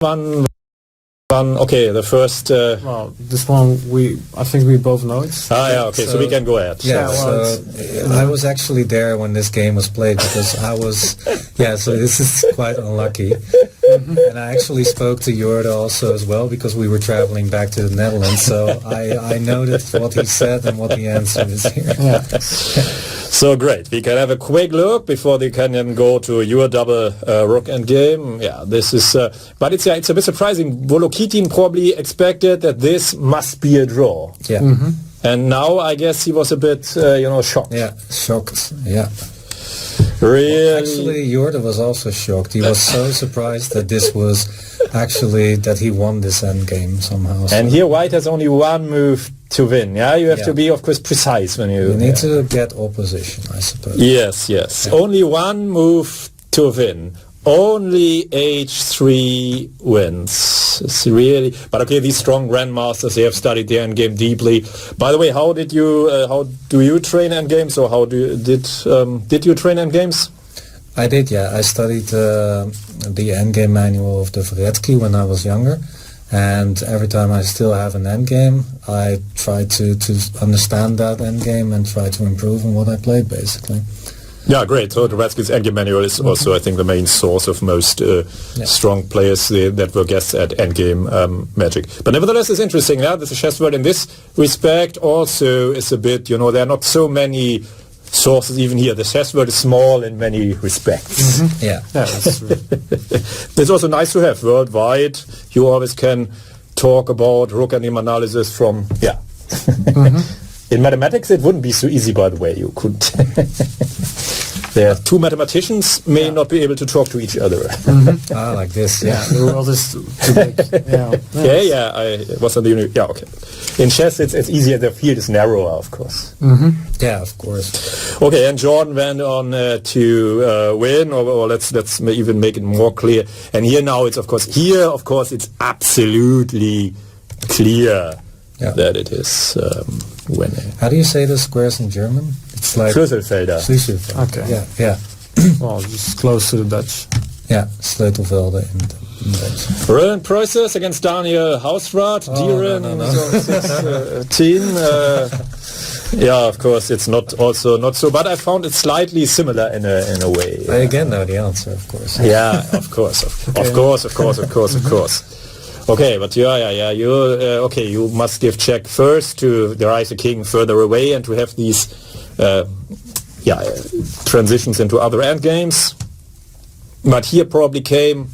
one. Okay, the first. Well, this one I think we both know it. Okay, so we can go ahead. Yeah, I was actually there when this game was played because I was. Yeah, so this is quite unlucky. And I actually spoke to Jorda also as well because we were traveling back to the Netherlands. So I noted what he said and what the answer is here. Yeah. So great. We can have a quick look before we can then go to your double rook endgame. Yeah, this is, but it's a bit surprising. Volokitin probably expected that this must be a draw. Yeah. Mm-hmm. And now I guess he was a bit, shocked. Yeah, shocked. Yeah. Really? Well, actually, Jorda was also shocked. He was so surprised that this was actually that he won this endgame somehow. So. And here White has only one move to win. Yeah, you have to be, of course, precise when you need to get opposition, I suppose. Yes. Yeah. Only one move to win. Only H3 wins. It's really, but okay, these strong grandmasters, they have studied the endgame deeply. By the way, how do you train endgames, or did you train endgames? I did, yeah. I studied the endgame manual of the Dvoretsky when I was younger, and every time I still have an endgame, I try to understand that endgame and try to improve on what I played, basically. Yeah, great. So Dvoretsky's endgame manual is also, I think, the main source of most strong players that were guests at endgame Magic. But nevertheless, it's interesting. Yeah, the chess world in this respect also is a bit, there are not so many sources even here. The chess world is small in many respects. Mm-hmm. Yeah, that's true. It's also nice to have worldwide. You always can talk about rook endgame analysis from, In mathematics, it wouldn't be so easy, by the way. You could. There, two mathematicians may not be able to talk to each other. Mm-hmm. Like this, yeah. The world is too big. I was on the okay. In chess, it's easier. The field is narrower, of course. Mm-hmm. Yeah, of course. Okay, and Jordan went on to win, or let's even make it more clear. And here now, it's it's absolutely clear that it is winning. How do you say the squares in German? It's like Schlüsselfelder. Okay. Yeah. Well, just close to the Dutch. Yeah, Sleutelvelden in Dutch. Brilliant process against Daniel Hausrath. Dieren, no. 16. Of course, it's not so, but I found it slightly similar in a way. I again know the answer, of course. Yeah, of course. Of course. Okay, but you must give check first to the rise a king further away and to have these transitions into other endgames. But here probably came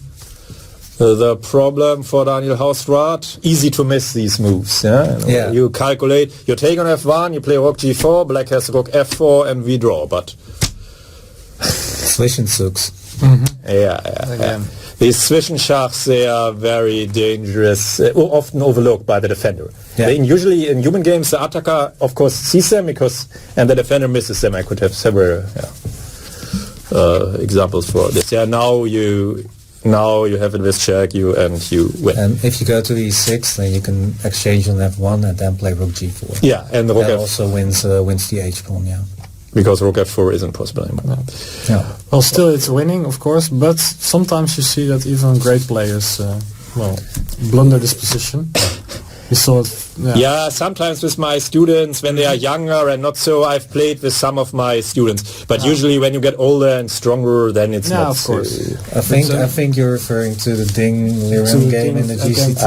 the problem for Daniel Hausrath. Easy to miss these moves. Yeah? You calculate, you take on f1, you play rook g4, black has rook f4, and we draw. But Zwischenzugs. Yeah. These Zwischenschachs, they are very dangerous, often overlooked by the defender. Yeah. Usually in human games, the attacker, of course, sees them and the defender misses them. I could have several examples for this. Yeah, now you have it with check, you win. And if you go to e6, then you can exchange on f1 and then play rook g4. Yeah, and the rook that also wins the h-pawn, yeah. Because rook f4 isn't possible anymore. Yeah. Well, still it's winning, of course, but sometimes you see that even great players, blunder this position. We saw it. Yeah, sometimes with my students when they are younger and not so. I've played with some of my students, but usually when you get older and stronger, then it's not. Of course. I think you're referring to the Ding Liren game in the GCT.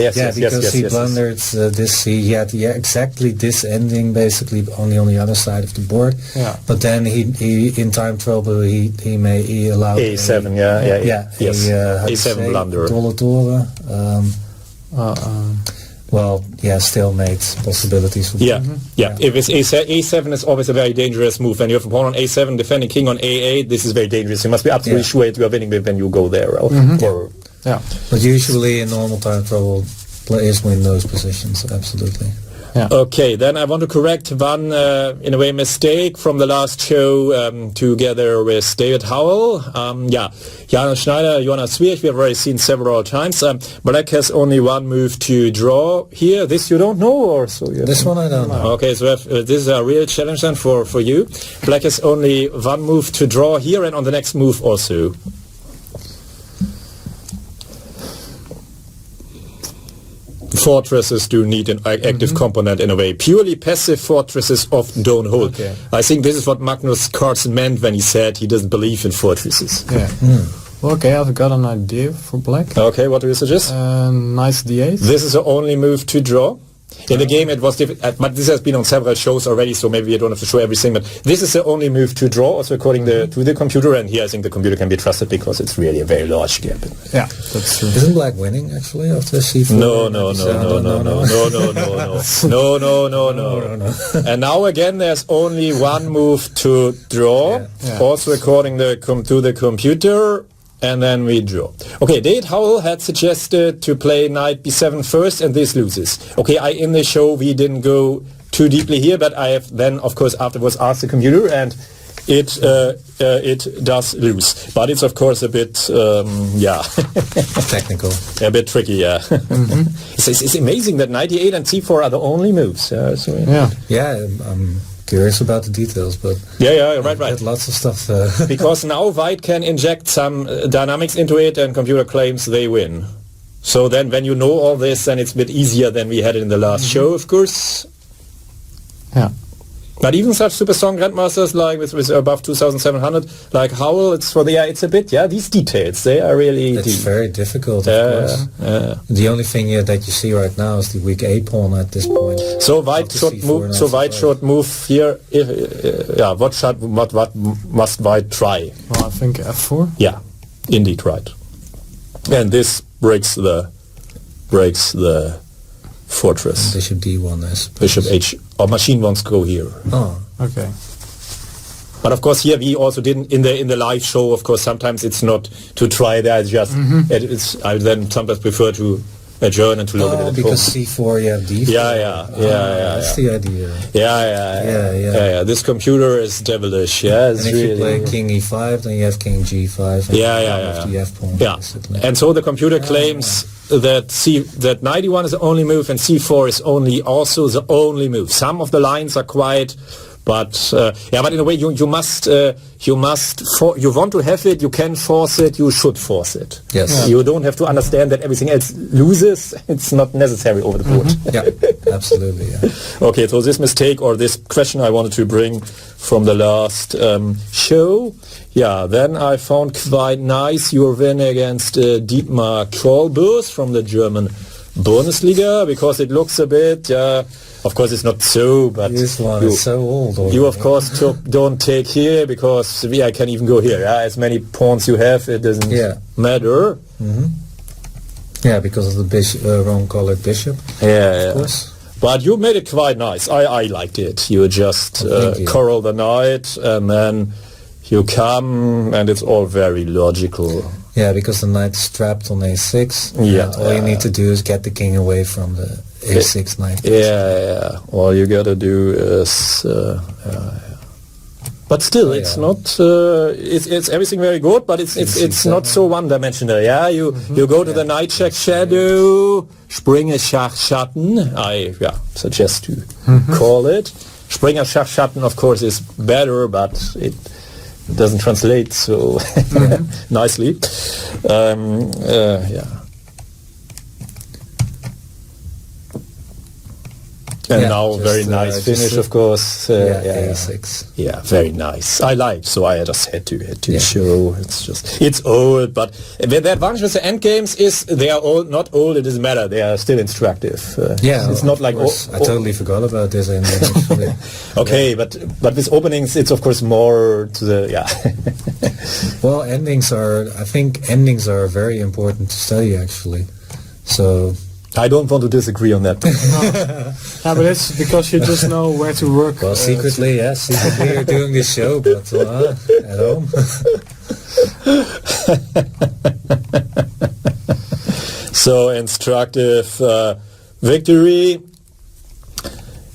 Yes. Yeah, because he blundered this. He had exactly this ending, basically only on the other side of the board. Yeah. But then he in time trouble he allowed A7. A7 blunder. Dolle still makes possibilities. If it's A7 is always a very dangerous move. When you have a pawn on A7 defending king on A8, this is very dangerous. You must be absolutely sure you are winning when you go there. But usually in normal time trouble, players win those positions, absolutely. Yeah. Okay, then I want to correct one, in a way, mistake from the last show together with David Howell. Jana Schneider, Jonas Zwierch, we have already seen several times. Black has only one move to draw here. This you don't know, or so? This one I don't know. Okay, so this is a real challenge then for you. Black has only one move to draw here, and on the next move also. fortresses do need an active component in a way. Purely passive fortresses often don't hold. Okay. I think this is what Magnus Carlsen meant when he said he doesn't believe in fortresses. Yeah. Well, okay, I've got an idea for black. Okay, what do you suggest? Knight d8. This is the only move to draw. In the game it was difficult, but this has been on several shows already, so maybe you don't have to show everything, but this is the only move to draw, also according to the computer, and here I think the computer can be trusted because it's really a very large gap. Yeah, that's true. Isn't black winning actually after c4? No. And now again there's only one move to draw, also according to the computer. And then we draw. Okay, David Howell had suggested to play knight b7 first, and this loses. Okay, in the show we didn't go too deeply here, but I have then, of course, afterwards asked the computer, and it does lose. But it's, of course, a bit, technical. A bit tricky, yeah. It's amazing that knight e8 and c4 are the only moves. I'm curious about the details, but right. Lots of stuff. Because now white can inject some dynamics into it, and computer claims they win. So then, when you know all this, then it's a bit easier than we had it in the last show, of course. Yeah. But even such super strong grandmasters like with above 2,700, like Howell, it's a bit, these details, they are really It's deep. very difficult, of course. The only thing that you see right now is the weak A pawn at this point. So white should move. So white should move here. What must white try? Well, I think f4. Yeah, indeed, right. And this breaks the fortress. Bishop d1, I suppose. Bishop h. Or machine wants to go here. Oh, okay. But of course, here we also didn't in the live show. Of course, sometimes it's not to try that. It's just I then sometimes prefer to adjourn and to look at it. Because c4 you have d4. Yeah. That's the idea. Yeah. This computer is devilish. Yeah, it's and if really you play king e5, then you have king g5. And the f pawn. Yeah, basically. and so the computer claims that knight e1 is the only move and c4 is also the only move. Some of the lines are quite, but in a way you want to have it, you can force it, you should force it. Yes. Yeah. You don't have to understand that everything else loses. It's not necessary over the board. Yeah, absolutely. Yeah. Okay, so this mistake or this question I wanted to bring from the last show. Yeah, then I found quite nice your win against Dietmar Trollbus from the German Bundesliga, because it looks a bit, of course it's not so, but this one is so old already. You of course don't take here, because I can even go here. Yeah? As many pawns you have, it doesn't matter. Yeah, because of the bishop, wrong-colored bishop. Of course. But you made it quite nice. I liked it. You just corral the knight, and then you come, and it's all very logical. Yeah, because the knight's trapped on a6. Yeah. All you need to do is get the king away from the a6 knight. Yeah. All you gotta do is... But still, it's not... it's everything very good, but it's not so one-dimensional. Yeah, you go to the knight check shadow, Springer Schachschatten. I suggest to call it. Springer Schachschatten, of course, is better, but it doesn't translate so nicely. And now very nice finish, of course. A6. Yeah, very nice. I liked, so I just had to show. It's old, but the advantage with the endgames is they are old, not old. It doesn't matter. They are still instructive. It's not like I totally forgot about this. Okay, but with openings, it's of course more to the Well, endings are very important to study actually. So. I don't want to disagree on that. No, but it's because you just know where to work. Well, secretly you're doing this show, but at home. So instructive victory.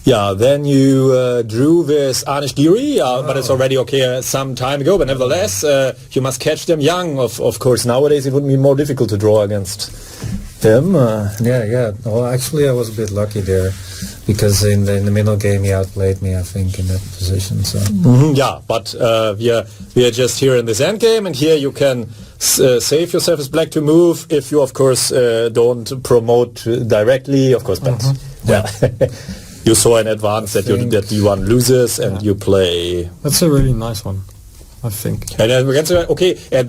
Yeah, then you drew with Anish Giri, but it's already some time ago. But nevertheless, you must catch them young. Of course, nowadays it would be more difficult to draw against him. Well, actually, I was a bit lucky there, because in the middle game he outplayed me, I think, in that position. So. But we are just here in this end game, and here you can save yourself as black to move if you, of course, don't promote directly, of course, but you saw in advance that D1 loses and you play. That's a really nice one, I think. And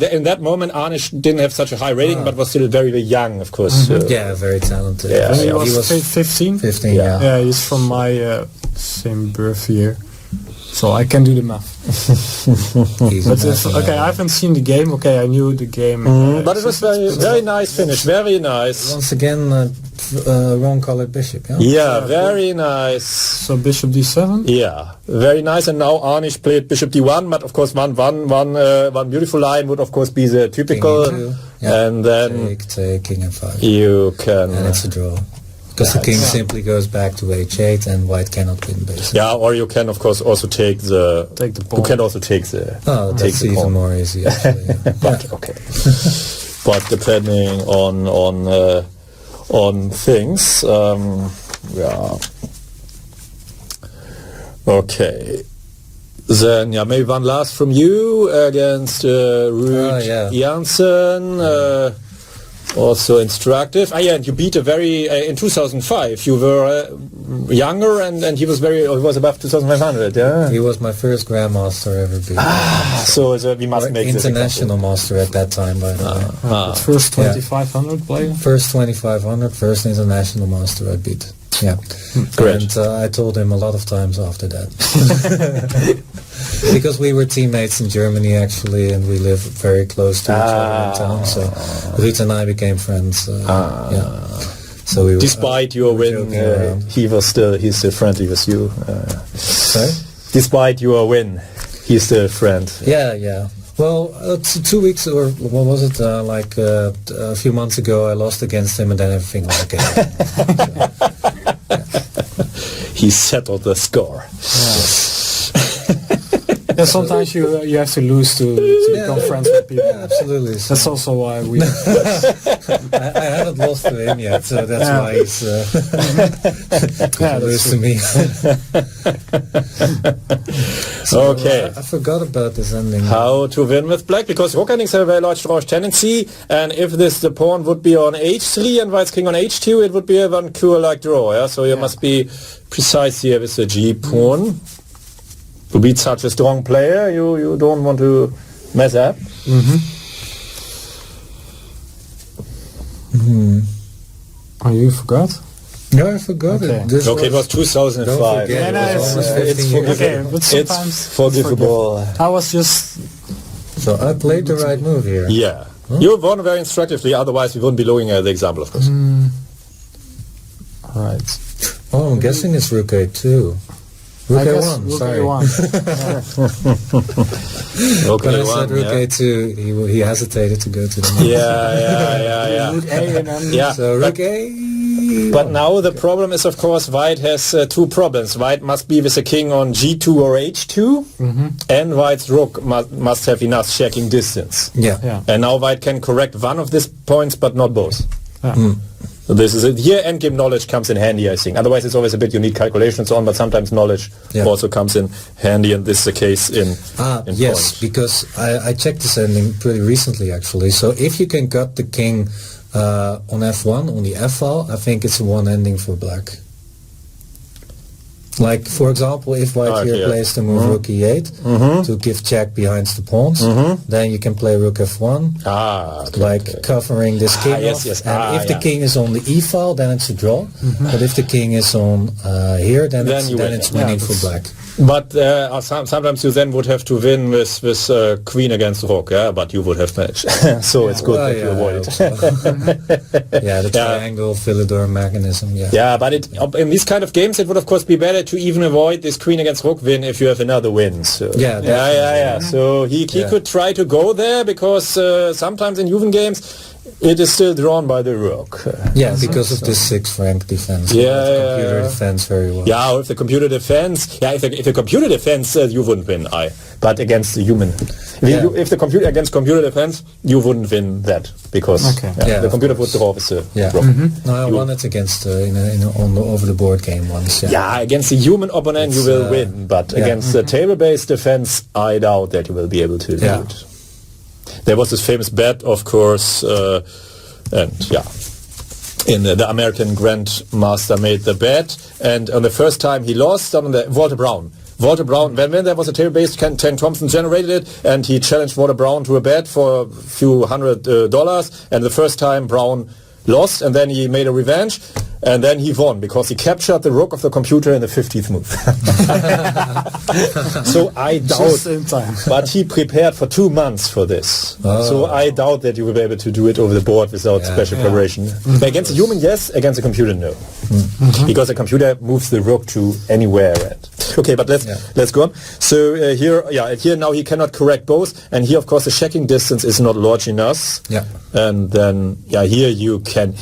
in that moment, Arnish didn't have such a high rating, but was still very, very young, of course. Very talented. Yeah, he was 15? 15, Yeah, he's from my same birth year. So I can do the math. But I haven't seen the game. Okay, I knew the game. But it was very, very nice finish. Very nice. Once again, wrong colored bishop. Yeah? Yeah, very nice. So bishop d7. Yeah, very nice. And now Arnish played bishop d1. But of course, one beautiful line would of course be the typical. And then take king and5. You can. And it's a draw. Because the king simply goes back to h8 and white cannot win, basically. Yeah, or you can, of course, also take the pawn. You can also take the that's even pawn. More easy, actually. But, okay. But depending on things, Okay. Then, maybe one last from you against Ruud Janssen. Also instructive. And you beat in 2005. You were younger and he was above 2,500, yeah? He was my first grandmaster ever beat. So we must make this international master at that time, by the way. First 2,500 player? First 2,500, first international master I beat. Yeah. Great. And I told him a lot of times after that. Because we were teammates in Germany, actually, and we lived very close to each other in town. So Ruud and I became friends. So we were, despite your win, he's still friendly with you. Sorry? Despite your win, he's still a friend. Yeah. Well, 2 weeks, or what was it, a few months ago, I lost against him, and then everything was okay. He settled the score. Yeah, sometimes you have to lose to become friends with people. Yeah, absolutely. That's also why we... I haven't lost to him yet, so that's why he's lose to me. So, okay. I forgot about this ending. How to win with black, because rook endings have a very large drawish tendency, and if the pawn would be on h3 and white's king on h2, it would be a one cure-like draw, yeah? So you must be precise here with the g pawn. To beat such a strong player, you don't want to mess up. Oh, you forgot? No, I forgot it. It was 2005. It's forgivable. I was just... So I played the right move here. Yeah. Huh? You won very instructively, otherwise we wouldn't be looking at the example, of course. Right. Oh, I'm guessing it's rook a2. Rook a1, sorry. Okay, when I said rook a2, he hesitated to go to the move. Yeah. Rook a and then... So rook a... But now the problem is, of course, white has two problems. White must be with a king on g2 or h2, and white's rook must have enough checking distance. Yeah. And now white can correct one of these points, but not both. So this is it. Here endgame knowledge comes in handy, I think. Otherwise it's always a bit, you need calculations and so on, but sometimes knowledge also comes in handy, and this is the case in yes, points. Because I checked this ending pretty recently, actually. So if you can cut the king on f1, on the f file, I think it's one ending for black. Like, for example, if white plays the move rook e8 to give check behind the pawns, then you can play rook f1, covering this king off. And if the king is on the e file, then it's a draw. But if the king is on here, then it's winning for black. But sometimes you then would have to win with queen against rook, but you would have managed. So it's good that you avoid it. The triangle Philidor mechanism. Yeah, but in these kind of games, it would of course be better to even avoid this queen against rook win if you have another win. So. So he could try to go there, because sometimes in Juven games it is still drawn by the rook. Because of this 6 rank defense. Computer defense very well. Yeah, or if the computer defense, if the computer defense, you wouldn't win. But against the human, if the computer against computer defense, you wouldn't win that, because the computer would draw with the rook. No, I won it against on the over the board game once. Against the human opponent you will win, but against the table-based defense, I doubt that you will be able to do it. there was this famous bet, of course, and the American Grandmaster made the bet, and on the first time he lost on the Walter Brown, when there was a table base, Ken Thompson generated it, and he challenged Walter Brown to a bet for a few $100, and the first time Brown lost, and then he made a revenge, and then he won because he captured the rook of the computer in the 50th move. So I doubt, but he prepared for 2 months for this. So I doubt that you will be able to do it over the board without special preparation. But against a human, yes. Against a computer, no. Because the computer moves the rook to anywhere. Okay, but let's go on. So here now he cannot correct both, and here of course the checking distance is not large enough. Yeah. And then here you can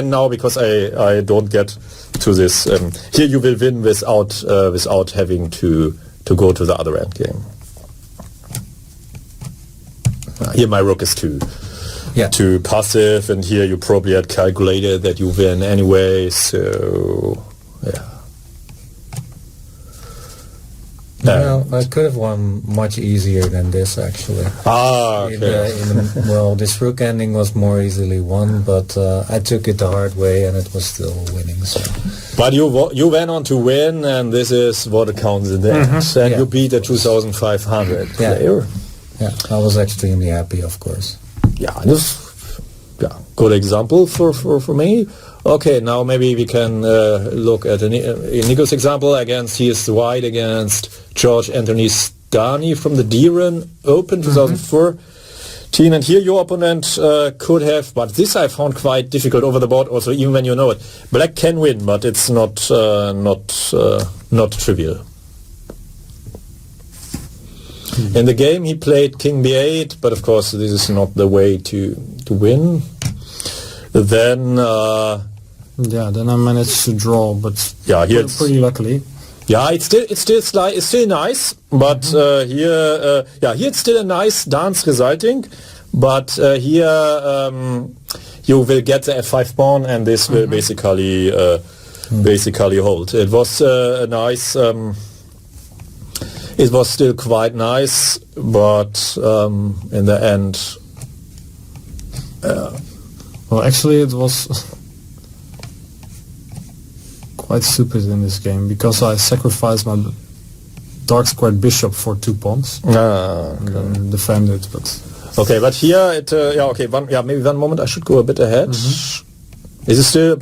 now, because I don't get to this. Here you will win without having to go to the other end game. Here my rook is too passive, and here you probably had calculated that you win anyway. So yeah. Well, I could have won much easier than this, actually. Okay. This rook ending was more easily won, but I took it the hard way, and it was still winning. So. But you went on to win, and this is what counts in the end. And you beat a 2,500 player. Yeah, I was extremely happy, of course. Yeah, good example for me. Okay, now maybe we can look at Nico's example against, he is white against George Anthony Stani from the Dieren Open 2014. And here your opponent could have, but this I found quite difficult over the board also, even when you know it. Black can win, but it's not trivial. In the game he played King B8, but of course this is not the way to win. Then then I managed to draw, but here pretty luckily. Yeah, it's still nice, but here it's still a nice dance resulting, but here you will get the f5 pawn, and this will basically hold. It was nice. It was still quite nice, but in the end, well, actually, it was quite stupid in this game because I sacrificed my dark squared bishop for 2 pawns and then defended. But but here maybe one moment I should go a bit ahead. It is still a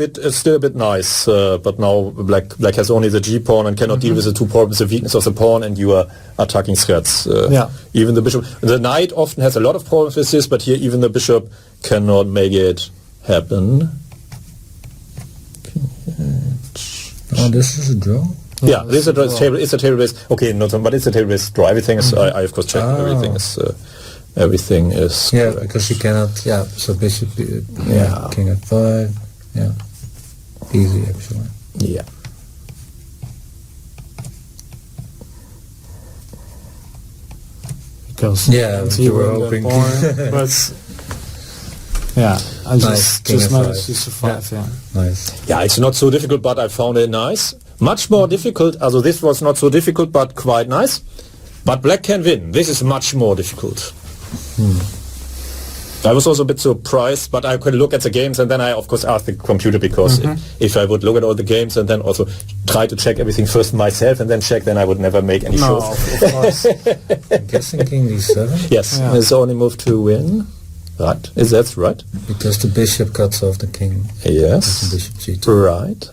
bit nice, but now black has only the G pawn and cannot deal with the 2 problems, the weakness of the pawn and your attacking threats. Even the bishop, the knight often has a lot of problems with this, but here even the bishop cannot make it happen. Oh, this is a draw? Yeah, this is a draw. It's a table base. Okay, but it's a table base draw. Everything is. I of course checked. Everything is. Yeah, correct. because you cannot. Yeah, so bishop. King f5. Yeah, easy actually. Yeah. Because you were hoping. But I just managed to survive. Nice. Yeah, it's not so difficult, but I found it nice. Much more difficult. Also, this was not so difficult, but quite nice. But black can win. This is much more difficult. I was also a bit surprised, but I could look at the games and then I of course asked the computer, because if I would look at all the games and then also try to check everything first myself and then check, then I would never make any shows. Of course. I'm guessing King D7? Yes, it's only move to win. Right, is that right? Because the bishop cuts off the king. Yes. The bishop G2. Right.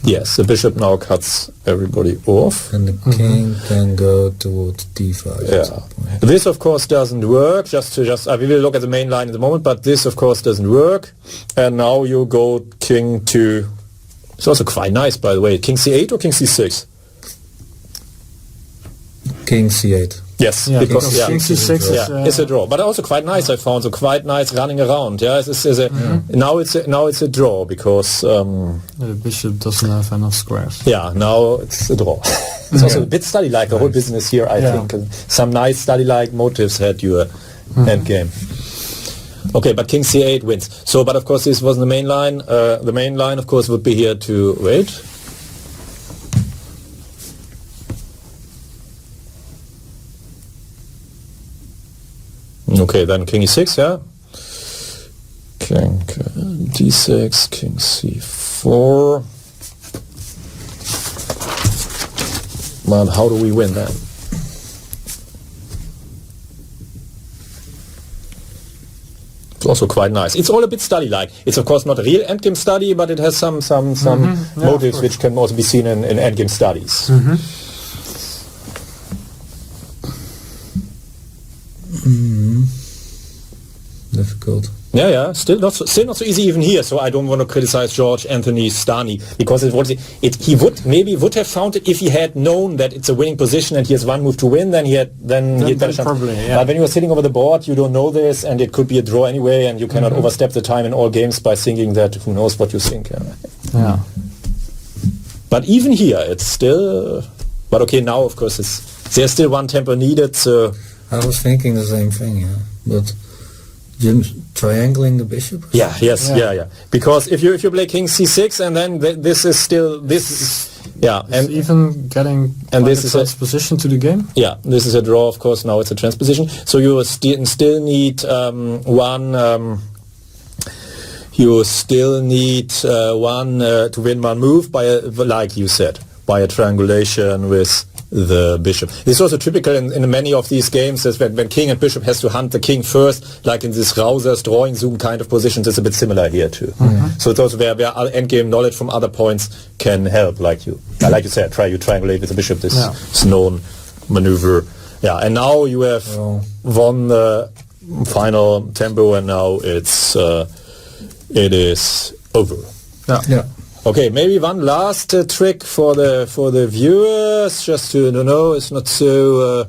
Yes, the bishop now cuts everybody off. And the king can go towards D5. Yeah. This of course doesn't work. We will look at the main line in the moment, but this of course doesn't work. And now you go king to... It's also quite nice, by the way. King C8 or King C6? King C8. Yes, because King C6 it's a draw, but also quite nice. I found, so quite nice running around. Yeah, now it's a draw because the bishop doesn't have enough squares. Yeah, now it's a draw. It's also a bit study-like. The whole business here, I think, and some nice study-like motives had your endgame. Okay, but King C8 wins. So, but of course, this wasn't the main line. The main line, of course, would be here to wait. Okay, then king e6, yeah. King d6, king c4. Man, how do we win then? It's also quite nice. It's all a bit study-like. It's of course not a real endgame study, but it has some motives which can also be seen in endgame studies. Difficult. Yeah. Still not so easy even here. So I don't want to criticize George Anthony Stani because he would have found it if he had known that it's a winning position and he has one move to win. Then he had a chance. Probably, yeah. But when you are sitting over the board, you don't know this, and it could be a draw anyway, and you cannot overstep the time in all games by thinking that who knows what you think. Yeah. But even here, it's still. But okay, now of course there's still one tempo needed. So I was thinking the same thing, yeah. But triangling the bishop? Yeah. Because if you play king c6 and then this is and even getting and this is a transposition to the game. Yeah, this is a draw. Of course, now it's a transposition. So you still need one. You still need one to win one move like you said, by a triangulation with the bishop. This is also typical in many of these games, is when king and bishop has to hunt the king first, like in this Rausers drawing zoom kind of positions. It's a bit similar here too. So it's also where endgame knowledge from other points can help, like you said, you triangulate with the bishop, this known maneuver. Yeah, and now you have won the final tempo, and now it is over. Yeah. Okay, maybe one last trick for the viewers, just to know. It's not so.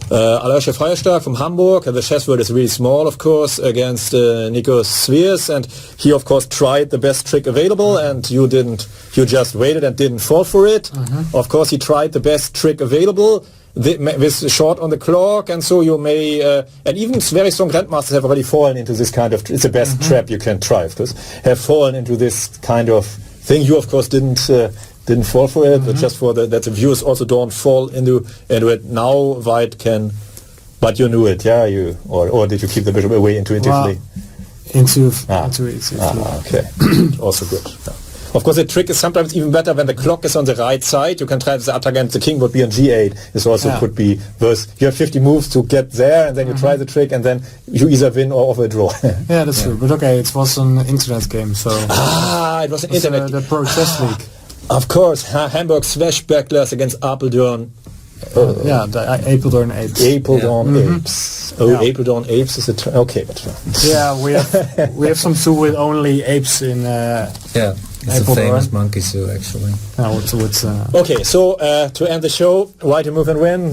Alasha Feierstark from Hamburg. The chess world is really small, of course, against Nico Swiers, and he, of course, tried the best trick available, and you didn't. You just waited and didn't fall for it. Of course, he tried the best trick available with short on the clock, and so you may. And even very strong grandmasters have already fallen into this kind of. It's the best trap you can try, of course. Have fallen into this kind of thing. You, of course, didn't fall for it, but just for that the viewers also don't fall into it. Now White can, but you knew it, yeah. Or did you keep the bishop away intuitively? Intuitively. Okay, also good. Yeah. Of course, the trick is sometimes even better when the clock is on the right side. You can try the attack against the king would be on g8. This also could be worse. You have 50 moves to get there, and then you try the trick, and then you either win or offer a draw. Yeah, that's true. But okay, it was an internet game, so. It was an internet. The Pro Chess League. Of course, Hamburg Swashbucklers against Apeldoorn. The Apeldoorn Apes. Apeldoorn Apes. Apeldoorn Apes is a okay, but yeah, we have some zoo with only apes in. It's a famous monkey zoo, actually. Okay, so to end the show, why to move and win?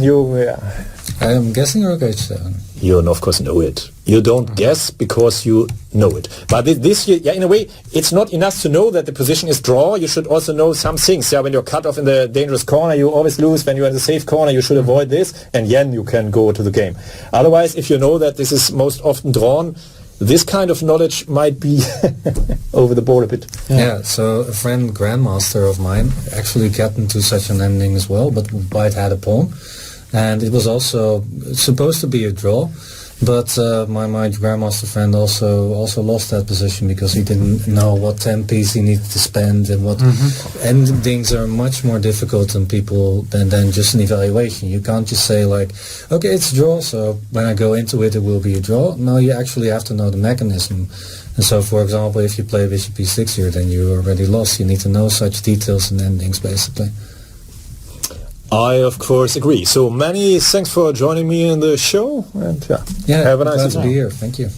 I'm guessing rook h7. You, of course, know it. You don't guess because you know it. But this, in a way, it's not enough to know that the position is draw. You should also know some things. Yeah, when you're cut off in the dangerous corner, you always lose. When you're in the safe corner, you should avoid this, and then you can go to the game. Otherwise, if you know that this is most often drawn, this kind of knowledge might be over the board a bit. Yeah, so a friend grandmaster of mine actually got into such an ending as well, but White had a pawn. And it was also supposed to be a draw, but my grandmaster friend also lost that position because he didn't know what 10 piece he needed to spend, and what endings are much more difficult than just an evaluation. You can't just say like, okay, it's a draw, so when I go into it, it will be a draw. No, you actually have to know the mechanism. And so, for example, if you play bishop e6 here, then you already lost. You need to know such details and endings, basically. I, of course, agree. So many thanks for joining me in the show, and have a nice evening. Glad to be here. Thank you.